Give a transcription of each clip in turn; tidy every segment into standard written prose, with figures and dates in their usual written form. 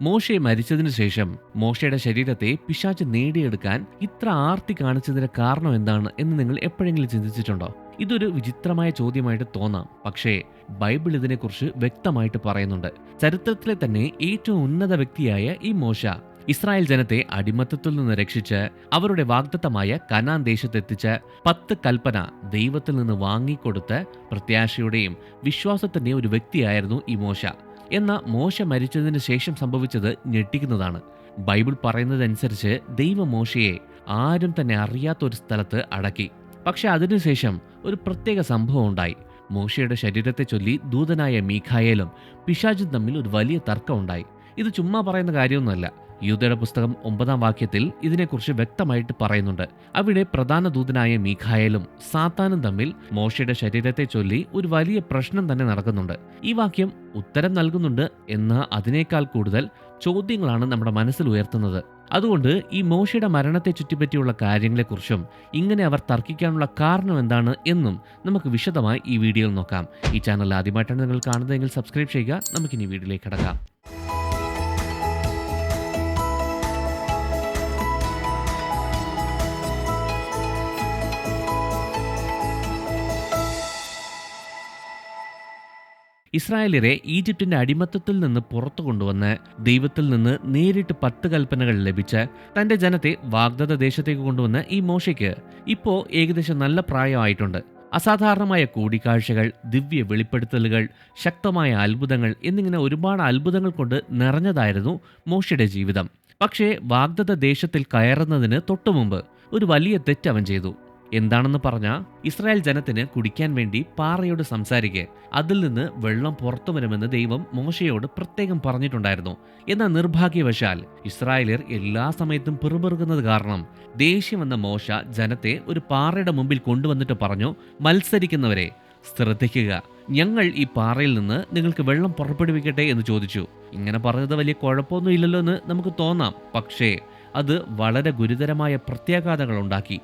മോശെ മരിച്ചതിനു ശേഷം മോശയുടെ ശരീരത്തെ പിശാച് നേടിയെടുക്കാൻ ഇത്ര ആർത്തി കാണിച്ചതിന്റെ കാരണം എന്താണ് എന്ന് നിങ്ങൾ എപ്പോഴെങ്കിലും ചിന്തിച്ചിട്ടുണ്ടോ? ഇതൊരു വിചിത്രമായ ചോദ്യമായിട്ട് തോന്നാം, പക്ഷേ ബൈബിൾ ഇതിനെക്കുറിച്ച് വ്യക്തമായിട്ട് പറയുന്നുണ്ട്. ചരിത്രത്തിലെ തന്നെ ഏറ്റവും ഉന്നത വ്യക്തിയായ ഈ മോശ ഇസ്രായേൽ ജനത്തെ അടിമത്തത്തിൽ നിന്ന് രക്ഷിച്ച് അവരുടെ വാഗ്ദത്തമായ കനാൻ ദേശത്തെത്തിച്ച് 10 കൽപ്പന ദൈവത്തിൽ നിന്ന് വാങ്ങിക്കൊടുത്ത് പ്രത്യാശയുടെയും വിശ്വാസത്തിന്റെയും ഒരു വ്യക്തിയായിരുന്നു ഈ മോശ. എന്നാൽ മോശ മരിച്ചതിന് ശേഷം സംഭവിച്ചത് ഞെട്ടിക്കുന്നതാണ്. ബൈബിൾ പറയുന്നതനുസരിച്ച് ദൈവം മോശയെ ആരും തന്നെ അറിയാത്ത ഒരു സ്ഥലത്ത് അടക്കി. പക്ഷെ അതിനുശേഷം ഒരു പ്രത്യേക സംഭവം ഉണ്ടായി. മോശയുടെ ശരീരത്തെ ചൊല്ലി ദൂതനായ മീഖായേലും പിശാചും തമ്മിൽ ഒരു വലിയ തർക്കം ഉണ്ടായി. ഇത് ചുമ്മാ പറയുന്ന കാര്യമൊന്നുമല്ല. യൂദയുടെ പുസ്തകം 9-ാം വാക്യത്തിൽ ഇതിനെക്കുറിച്ച് വ്യക്തമായിട്ട് പറയുന്നുണ്ട്. അവിടെ പ്രധാന ദൂതനായ മീഖായേലും സാത്താനും തമ്മിൽ മോശയുടെ ശരീരത്തെ ചൊല്ലി ഒരു വലിയ പ്രശ്നം തന്നെ നടക്കുന്നുണ്ട്. ഈ വാക്യം ഉത്തരം നൽകുന്നുണ്ട്, എന്നാൽ അതിനേക്കാൾ കൂടുതൽ ചോദ്യങ്ങളാണ് നമ്മുടെ മനസ്സിൽ ഉയർത്തുന്നത്. അതുകൊണ്ട് ഈ മോശയുടെ മരണത്തെ ചുറ്റിപ്പറ്റിയുള്ള കാര്യങ്ങളെക്കുറിച്ചും ഇങ്ങനെ അവർ തർക്കിക്കാനുള്ള കാരണം എന്താണ് എന്നും നമുക്ക് വിശദമായി ഈ വീഡിയോയിൽ നോക്കാം. ഈ ചാനൽ ആദ്യമായിട്ടാണ് നിങ്ങൾ കാണുന്നതെങ്കിൽ സബ്സ്ക്രൈബ് ചെയ്യുക. നമുക്കിനി വീഡിയോയിലേക്ക് കടക്കാം. ഇസ്രായേലിയരെ ഈജിപ്തിന്റെ അടിമത്തത്തിൽ നിന്ന് പുറത്തു കൊണ്ടുവന്ന് ദൈവത്തിൽ നിന്ന് നേരിട്ട് 10 കൽപ്പനകൾ ലഭിച്ച് തന്റെ ജനത്തെ വാഗ്ദത്ത ദേശത്തേക്ക് കൊണ്ടുവന്ന ഈ മോശയ്ക്ക് ഇപ്പോ ഏകദേശം നല്ല പ്രായമായിട്ടുണ്ട്. അസാധാരണമായ കൂടിക്കാഴ്ചകൾ, ദിവ്യ വെളിപ്പെടുത്തലുകൾ, ശക്തമായ അത്ഭുതങ്ങൾ എന്നിങ്ങനെ ഒരുപാട് അത്ഭുതങ്ങൾ കൊണ്ട് നിറഞ്ഞതായിരുന്നു മോശയുടെ ജീവിതം. പക്ഷേ വാഗ്ദത്ത ദേശത്തിൽ കയറുന്നതിന് തൊട്ടുമുമ്പ് ഒരു വലിയ തെറ്റ് അവൻ ചെയ്തു. എന്താണെന്ന് പറഞ്ഞാൽ, ഇസ്രായേൽ ജനത്തിന് കുടിക്കാൻ വേണ്ടി പാറയോട് സംസാരിക്കെ അതിൽ നിന്ന് വെള്ളം പുറത്തു വരുമെന്ന് ദൈവം മോശയോട് പ്രത്യേകം പറഞ്ഞിട്ടുണ്ടായിരുന്നു. എന്നാൽ നിർഭാഗ്യവശാൽ ഇസ്രായേലിയർ എല്ലാ സമയത്തും പിറുപിറുക്കുന്നത് കാരണം ദേഷ്യം വന്ന മോശ ജനത്തെ ഒരു പാറയുടെ മുമ്പിൽ കൊണ്ടുവന്നിട്ട് പറഞ്ഞു, മത്സരിക്കുന്നവരെ ശ്രദ്ധിക്കുക, ഞങ്ങൾ ഈ പാറയിൽ നിന്ന് നിങ്ങൾക്ക് വെള്ളം പുറപ്പെടുവിക്കട്ടെ എന്ന് ചോദിച്ചു. ഇങ്ങനെ പറഞ്ഞത് വലിയ കുഴപ്പമൊന്നും ഇല്ലല്ലോ എന്ന് നമുക്ക് തോന്നാം, പക്ഷേ അത് വളരെ ഗുരുതരമായ പ്രത്യാഘാതങ്ങൾ ഉണ്ടാക്കി.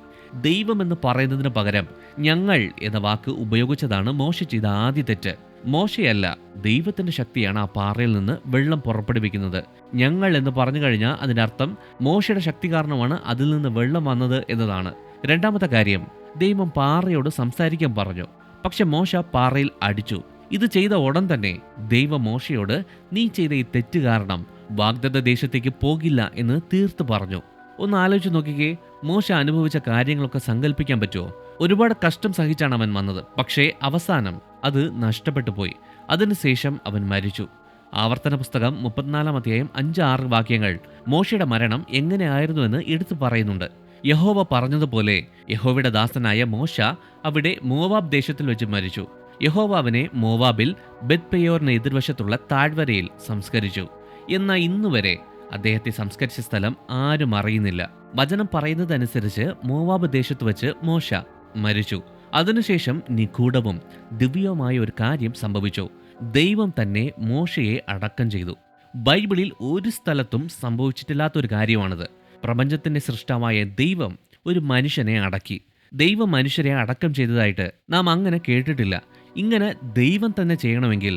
ദൈവം എന്ന് പറയുന്നതിന് പകരം ഞങ്ങൾ എന്ന വാക്ക് ഉപയോഗിച്ചതാണ് മോശ ചെയ്ത ആദ്യ തെറ്റ്. മോശയല്ല, ദൈവത്തിന്റെ ശക്തിയാണ് ആ പാറയിൽ നിന്ന് വെള്ളം പുറപ്പെടുവിക്കുന്നത്. ഞങ്ങൾ എന്ന് പറഞ്ഞു കഴിഞ്ഞാൽ അതിന്റെ അർത്ഥം മോശയുടെ ശക്തി കാരണമാണ് അതിൽ നിന്ന് വെള്ളം വന്നത് എന്നതാണ്. രണ്ടാമത്തെ കാര്യം, ദൈവം പാറയോട് സംസാരിക്കാൻ പറഞ്ഞു, പക്ഷെ മോശ പാറയിൽ അടിച്ചു. ഇത് ചെയ്ത ഉടൻ തന്നെ ദൈവം മോശയോട് നീ ചെയ്ത ഈ തെറ്റ് കാരണം വാഗ്ദത്ത ദേശത്തേക്ക് പോകില്ല എന്ന് തീർത്ത് പറഞ്ഞു. ഒന്ന് ആലോചിച്ച് നോക്കിക്കേ, മോശ അനുഭവിച്ച കാര്യങ്ങളൊക്കെ സങ്കല്പിക്കാൻ പറ്റുമോ? ഒരുപാട് കഷ്ടം സഹിച്ചാണ് അവൻ വന്നത്, പക്ഷേ അവസാനം അത് നഷ്ടപ്പെട്ടു പോയി. അതിനുശേഷം അവൻ മരിച്ചു. ആവർത്തന പുസ്തകം 34-ാം അധ്യായം 5-6 വാക്യങ്ങൾ മോശയുടെ മരണം എങ്ങനെയായിരുന്നുവെന്ന് എടുത്തു പറയുന്നുണ്ട്. യഹോവ പറഞ്ഞതുപോലെ യഹോവയുടെ ദാസനായ മോശ അവിടെ മോവാബ് ദേശത്തിൽ വെച്ച് മരിച്ചു. യഹോവ അവനെ മോവാബിൽ ബെത്പെയോറിന് എതിർവശത്തുള്ള താഴ്വരയിൽ സംസ്കരിച്ചു. എന്നാൽ ഇന്നുവരെ അദ്ദേഹത്തെ സംസ്കരിച്ച സ്ഥലം ആരും അറിയുന്നില്ല. വചനം പറയുന്നതനുസരിച്ച് മോവാബ് ദേശത്ത് വെച്ച് മോശ മരിച്ചു. അതിനുശേഷം നിഗൂഢവും ദിവ്യവുമായ ഒരു കാര്യം സംഭവിച്ചു. ദൈവം തന്നെ മോശയെ അടക്കം ചെയ്തു. ബൈബിളിൽ ഒരു സ്ഥലത്തും സംഭവിച്ചിട്ടില്ലാത്തൊരു കാര്യമാണിത്. പ്രപഞ്ചത്തിന്റെ സൃഷ്ടാവായ ദൈവം ഒരു മനുഷ്യനെ അടക്കി. ദൈവം മനുഷ്യരെ അടക്കം ചെയ്തതായിട്ട് നാം അങ്ങനെ കേട്ടിട്ടില്ല. ഇങ്ങനെ ദൈവം തന്നെ ചെയ്യണമെങ്കിൽ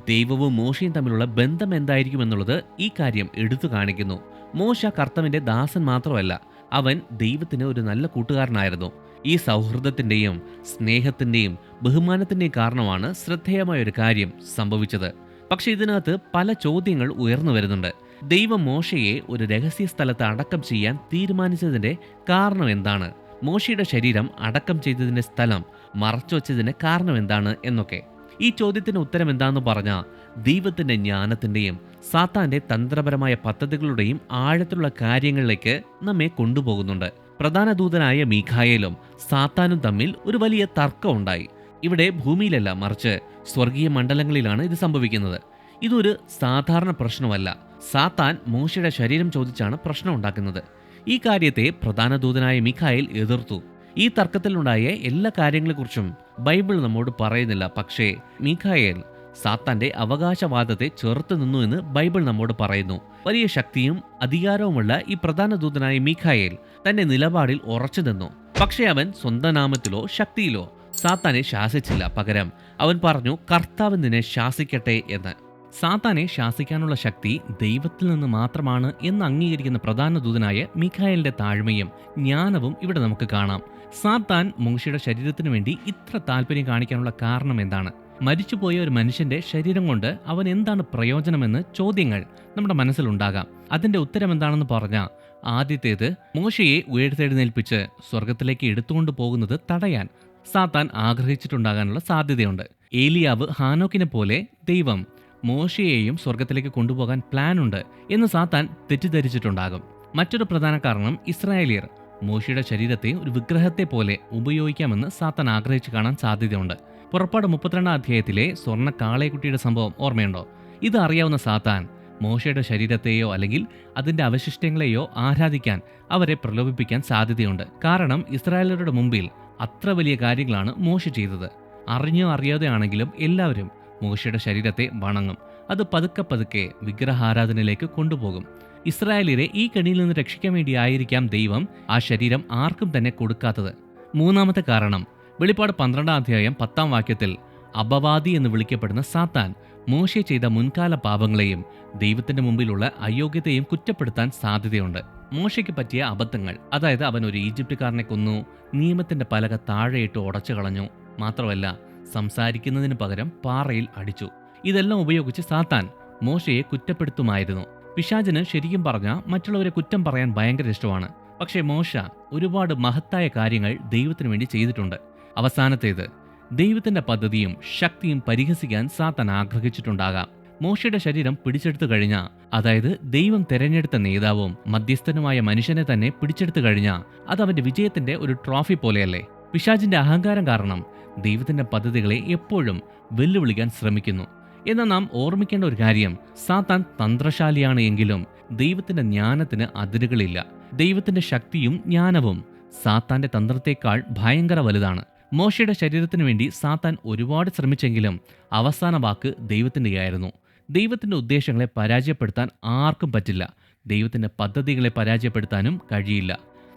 ദൈവവും മോശയും തമ്മിലുള്ള ബന്ധം എന്തായിരിക്കും എന്നുള്ളത് ഈ കാര്യം എടുത്തു കാണിക്കുന്നു. മോശ കർത്താവിന്റെ ദാസൻ മാത്രമല്ല, അവൻ ദൈവത്തിന് ഒരു നല്ല കൂട്ടുകാരനായിരുന്നു. ഈ സൗഹൃദത്തിന്റെയും സ്നേഹത്തിന്റെയും ബഹുമാനത്തിന്റെയും കാരണമാണ് ശ്രദ്ധേയമായ ഒരു കാര്യം സംഭവിച്ചത്. പക്ഷെ ഇതിനകത്ത് പല ചോദ്യങ്ങൾ ഉയർന്നു വരുന്നുണ്ട്. ദൈവം മോശയെ ഒരു രഹസ്യ സ്ഥലത്ത് അടക്കം ചെയ്യാൻ തീരുമാനിച്ചതിന്റെ കാരണം എന്താണ്? മോശയുടെ ശരീരം അടക്കം ചെയ്തതിന്റെ സ്ഥലം മറച്ചുവെച്ചതിന് കാരണം എന്താണ് എന്നൊക്കെ. ഈ ചോദ്യത്തിന് ഉത്തരം എന്താണെന്ന് പറഞ്ഞാൽ, ദൈവത്തിന്റെ ജ്ഞാനത്തിന്റെയും സാത്താന്റെ തന്ത്രപരമായ പദ്ധതികളുടെയും ആഴത്തിലുള്ള കാര്യങ്ങളിലേക്ക് നമ്മെ കൊണ്ടുപോകുന്നുണ്ട്. പ്രധാന ദൂതനായ മീഖായേലും സാത്താനും തമ്മിൽ ഒരു വലിയ തർക്കം ഉണ്ടായി. ഇവിടെ ഭൂമിയിലല്ല, മറിച്ച് സ്വർഗീയ മണ്ഡലങ്ങളിലാണ് ഇത് സംഭവിക്കുന്നത്. ഇതൊരു സാധാരണ പ്രശ്നമല്ല. സാത്താൻ മോശയുടെ ശരീരം ചോദിച്ചാണ് പ്രശ്നം ഉണ്ടാക്കുന്നത്. ഈ കാര്യത്തെ പ്രധാന ദൂതനായ മീഖായേൽ എതിർത്തു. ഈ തർക്കത്തിലുണ്ടായ എല്ലാ കാര്യങ്ങളെക്കുറിച്ചും ബൈബിൾ നമ്മോട് പറയുന്നില്ല, പക്ഷേ മീഖായേൽ സാത്താന്റെ അവകാശവാദത്തെ ചെറുത്തു നിന്നു എന്ന് ബൈബിൾ നമ്മോട് പറയുന്നു. വലിയ ശക്തിയും അധികാരവുമുള്ള ഈ പ്രധാന ദൂതനായ മീഖായേൽ തന്റെ നിലപാടിൽ ഉറച്ചു നിന്നു. പക്ഷേ അവൻ സ്വന്തം നാമത്തിലോ ശക്തിയിലോ സാത്താനെ ശാസിച്ചില്ല. പകരം അവൻ പറഞ്ഞു, കർത്താവ് നിന്നെ ശാസിക്കട്ടെ എന്ന്. സാത്താനെ ശാസിക്കാനുള്ള ശക്തി ദൈവത്തിൽ നിന്ന് മാത്രമാണ് എന്ന് അംഗീകരിക്കുന്ന പ്രധാന ദൂതനായ മിഖായേലിന്റെ താഴ്മയും ജ്ഞാനവും ഇവിടെ നമുക്ക് കാണാം. സാത്താൻ മോശയുടെ ശരീരത്തിനു വേണ്ടി ഇത്ര താല്പര്യം കാണിക്കാനുള്ള കാരണം എന്താണ്? മരിച്ചുപോയ ഒരു മനുഷ്യന്റെ ശരീരം കൊണ്ട് അവൻ എന്താണ് പ്രയോജനമെന്ന് ചോദ്യങ്ങൾ നമ്മുടെ മനസ്സിലുണ്ടാകാം. അതിന്റെ ഉത്തരം എന്താണെന്ന് പറഞ്ഞാൽ, ആദ്യത്തേത്, മോശയെ ഉയർത്തെഴുന്നേൽപ്പിച്ച് സ്വർഗത്തിലേക്ക് എടുത്തുകൊണ്ട് പോകുന്നത് തടയാൻ സാത്താൻ ആഗ്രഹിച്ചിട്ടുണ്ടാകാനുള്ള സാധ്യതയുണ്ട്. ഏലിയാവ് ഹാനോക്കിനെ പോലെ ദൈവം മോശയെയും സ്വർഗത്തിലേക്ക് കൊണ്ടുപോകാൻ പ്ലാനുണ്ട് എന്ന് സാത്താൻ തെറ്റിദ്ധരിച്ചിട്ടുണ്ടാകും. മറ്റൊരു പ്രധാന കാരണം, ഇസ്രായേലിയർ മോശയുടെ ശരീരത്തെ ഒരു വിഗ്രഹത്തെ പോലെ ഉപയോഗിക്കാമെന്ന് സാത്താൻ ആഗ്രഹിച്ചു കാണാൻ സാധ്യതയുണ്ട്. പുറപ്പാട് 32 അധ്യായത്തിലെ സ്വർണ്ണ കാളയക്കുട്ടിയുടെ സംഭവം ഓർമ്മയുണ്ടോ? ഇത് അറിയാവുന്ന സാത്താൻ മോശയുടെ ശരീരത്തെയോ അല്ലെങ്കിൽ അതിന്റെ അവശിഷ്ടങ്ങളെയോ ആരാധിക്കാൻ അവരെ പ്രലോഭിപ്പിക്കാൻ സാധ്യതയുണ്ട്. കാരണം ഇസ്രായേലരുടെ മുമ്പിൽ അത്ര വലിയ കാര്യങ്ങളാണ് മോശ ചെയ്തത്. അറിഞ്ഞോ അറിയാതെ ആണെങ്കിലും എല്ലാവരും മോശയുടെ ശരീരത്തെ വണങ്ങും. അത് പതുക്കെ പതുക്കെ വിഗ്രഹാരാധനയിലേക്ക് കൊണ്ടുപോകും. ഇസ്രായേലിയരെ ഈ കെണിയിൽ നിന്ന് രക്ഷിക്കാൻ വേണ്ടിയായിരിക്കാം ദൈവം ആ ശരീരം ആർക്കും തന്നെ കൊടുക്കാത്തത്. മൂന്നാമത്തെ കാരണം, വെളിപ്പാട് 12 അധ്യായം 10 വാക്യത്തിൽ അപവാദി എന്ന് വിളിക്കപ്പെടുന്ന സാത്താൻ മോശെ ചെയ്ത മുൻകാല പാപങ്ങളെയും ദൈവത്തിന്റെ മുമ്പിലുള്ള അയോഗ്യതയും കുറ്റപ്പെടുത്താൻ സാധ്യതയുണ്ട്. മോശയ്ക്ക് പറ്റിയ അബദ്ധങ്ങൾ, അതായത് അവൻ ഒരു ഈജിപ്തുകാരനെ കൊന്നു, നിയമത്തിന്റെ പലക താഴെയിട്ട് ഉടച്ചു കളഞ്ഞു, മാത്രമല്ല സംസാരിക്കുന്നതിന് പകരം പാറയിൽ അടിച്ചു. ഇതെല്ലാം ഉപയോഗിച്ച് സാത്താൻ മോശയെ കുറ്റപ്പെടുത്തുമായിരുന്നു. പിശാചിന് ശരിക്കും പറഞ്ഞാൽ മറ്റുള്ളവരെ കുറ്റം പറയാൻ ഭയങ്കര ഇഷ്ടമാണ്. പക്ഷേ മോശ ഒരുപാട് മഹത്തായ കാര്യങ്ങൾ ദൈവത്തിനു വേണ്ടി ചെയ്തിട്ടുണ്ട്. അവസാനത്തേത്, ദൈവത്തിന്റെ പദ്ധതിയും ശക്തിയും പരിഹസിക്കാൻ സാത്താൻ ആഗ്രഹിച്ചിട്ടുണ്ടാകാം. മോശയുടെ ശരീരം പിടിച്ചെടുത്തു കഴിഞ്ഞാൽ, അതായത് ദൈവം തെരഞ്ഞെടുത്ത നേതാവും മധ്യസ്ഥനുമായ മനുഷ്യനെ തന്നെ പിടിച്ചെടുത്തു കഴിഞ്ഞാൽ, അത് അവന്റെ വിജയത്തിന്റെ ഒരു ട്രോഫി പോലെയല്ലേ? പിശാചിന്റെ അഹങ്കാരം കാരണം ദൈവത്തിന്റെ പദ്ധതികളെ എപ്പോഴും വെല്ലുവിളിക്കാൻ ശ്രമിക്കുന്നു. എന്നാൽ നാം ഓർമ്മിക്കേണ്ട ഒരു കാര്യം, സാത്താൻ തന്ത്രശാലിയാണ് എങ്കിലും ദൈവത്തിന്റെ ജ്ഞാനത്തിന് അതിരുകളില്ല. ദൈവത്തിന്റെ ശക്തിയും ജ്ഞാനവും സാത്താന്റെ തന്ത്രത്തേക്കാൾ ഭയങ്കര വലുതാണ്. മോശയുടെ ശരീരത്തിനു വേണ്ടി സാത്താൻ ഒരുപാട് ശ്രമിച്ചെങ്കിലും അവസാന വാക്ക് ദൈവത്തിൻ്റെയായിരുന്നു. ദൈവത്തിന്റെ ഉദ്ദേശങ്ങളെ പരാജയപ്പെടുത്താൻ ആർക്കും പറ്റില്ല. ദൈവത്തിന്റെ പദ്ധതികളെ പരാജയപ്പെടുത്താനും കഴിയില്ല.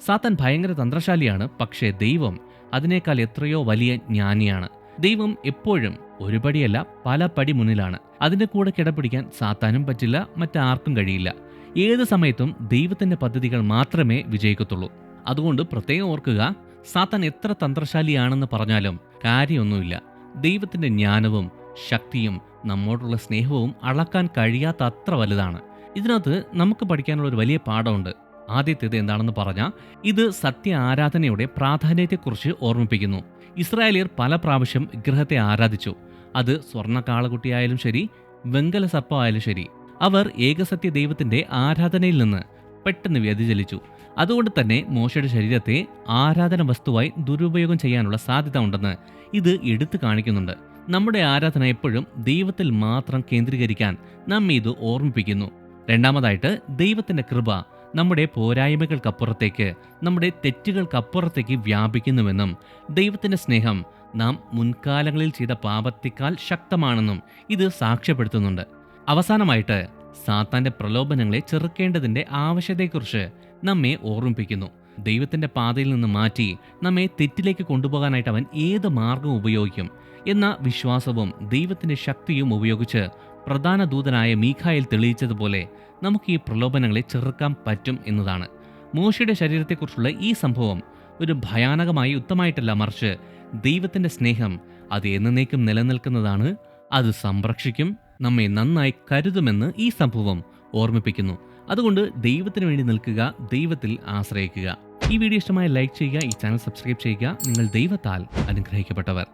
സാത്താൻ ഭയങ്കര തന്ത്രശാലിയാണ്, പക്ഷേ ദൈവം അതിനേക്കാൾ എത്രയോ വലിയ ജ്ഞാനിയാണ്. ദൈവം എപ്പോഴും ഒരു പടിയല്ല പല പടി മുന്നിലാണ്. അതിന്റെ കൂടെ കിടപിടിക്കാൻ സാത്താനും പറ്റില്ല, മറ്റാർക്കും കഴിയില്ല. ഏത് സമയത്തും ദൈവത്തിന്റെ പദ്ധതികൾ മാത്രമേ വിജയിക്കത്തുള്ളൂ. അതുകൊണ്ട് പ്രത്യേകം ഓർക്കുക, സാത്താൻ എത്ര തന്ത്രശാലിയാണെന്ന് പറഞ്ഞാലും കാര്യമൊന്നുമില്ല. ദൈവത്തിന്റെ ജ്ഞാനവും ശക്തിയും നമ്മോടുള്ള സ്നേഹവും അളക്കാൻ കഴിയാത്ത അത്ര വലുതാണ്. ഇതിനകത്ത് നമുക്ക് പഠിക്കാനുള്ള ഒരു വലിയ പാഠമുണ്ട്. ആദ്യത്തേത് എന്താണെന്ന് പറഞ്ഞാൽ, ഇത് സത്യ ആരാധനയുടെ പ്രാധാന്യത്തെക്കുറിച്ച് ഓർമ്മിപ്പിക്കുന്നു. ഇസ്രായേലിയർ പല പ്രാവശ്യം വിഗ്രഹത്തെ ആരാധിച്ചു. അത് സ്വർണ്ണ കാളകുട്ടിയായാലും ശരി, വെങ്കല സർപ്പമായാലും ശരി, അവർ ഏകസത്യ ദൈവത്തിന്റെ ആരാധനയിൽ നിന്ന് പെട്ടെന്ന് വ്യതിചലിച്ചു. അതുകൊണ്ട് തന്നെ മോശയുടെ ശരീരത്തെ ആരാധന വസ്തുവായി ദുരുപയോഗം ചെയ്യാനുള്ള സാധ്യത ഉണ്ടെന്ന് ഇത് എടുത്തു കാണിക്കുന്നുണ്ട്. നമ്മുടെ ആരാധന എപ്പോഴും ദൈവത്തിൽ മാത്രം കേന്ദ്രീകരിക്കാൻ നമ്മെ ഇത് ഓർമ്മിപ്പിക്കുന്നു. രണ്ടാമതായിട്ട്, ദൈവത്തിന്റെ കൃപ നമ്മുടെ പോരായ്മകൾക്കപ്പുറത്തേക്ക്, നമ്മുടെ തെറ്റുകൾക്കപ്പുറത്തേക്ക് വ്യാപിക്കുന്നുവെന്നും ദൈവത്തിന്റെ സ്നേഹം നാം മുൻകാലങ്ങളിൽ ചെയ്ത പാപത്തേക്കാൾ ശക്തമാണെന്നും ഇത് സാക്ഷ്യപ്പെടുത്തുന്നുണ്ട്. അവസാനമായിട്ട്, സാത്താന്റെ പ്രലോഭനങ്ങളെ ചെറുക്കേണ്ടതിന്റെ ആവശ്യതയെക്കുറിച്ച് നമ്മെ ഓർമ്മിപ്പിക്കുന്നു. ദൈവത്തിന്റെ പാതയിൽ നിന്ന് മാറ്റി നമ്മെ തെറ്റിലേക്ക് കൊണ്ടുപോകാനായിട്ട് അവൻ ഏത് മാർഗവും ഉപയോഗിക്കും എന്ന വിശ്വാസവും ദൈവത്തിന്റെ ശക്തിയും ഉപയോഗിച്ച് പ്രധാന ദൂതനായ മീഖായേൽ തെളിയിച്ചതുപോലെ നമുക്ക് ഈ പ്രലോഭനങ്ങളെ ചെറുക്കാൻ പറ്റും എന്നതാണ്. മോശയുടെ ശരീരത്തെക്കുറിച്ചുള്ള ഈ സംഭവം ഒരു ഭയാനകമായ യുദ്ധമായിട്ടല്ല, മറിച്ച് ദൈവത്തിന്റെ സ്നേഹം അത് എന്നേക്കും നിലനിൽക്കുന്നതാണ്. അത് സംരക്ഷിക്കും, നമ്മെ നന്നായി കരുതുമെന്ന് ഈ സംഭവം ഓർമ്മിപ്പിക്കുന്നു. അതുകൊണ്ട് ദൈവത്തിന് വേണ്ടി നിൽക്കുക, ദൈവത്തിൽ ആശ്രയിക്കുക. ഈ വീഡിയോ ഇഷ്ടമായി ലൈക്ക് ചെയ്യുക, ഈ ചാനൽ സബ്സ്ക്രൈബ് ചെയ്യുക. നിങ്ങൾ ദൈവത്താൽ അനുഗ്രഹിക്കപ്പെട്ടവർ.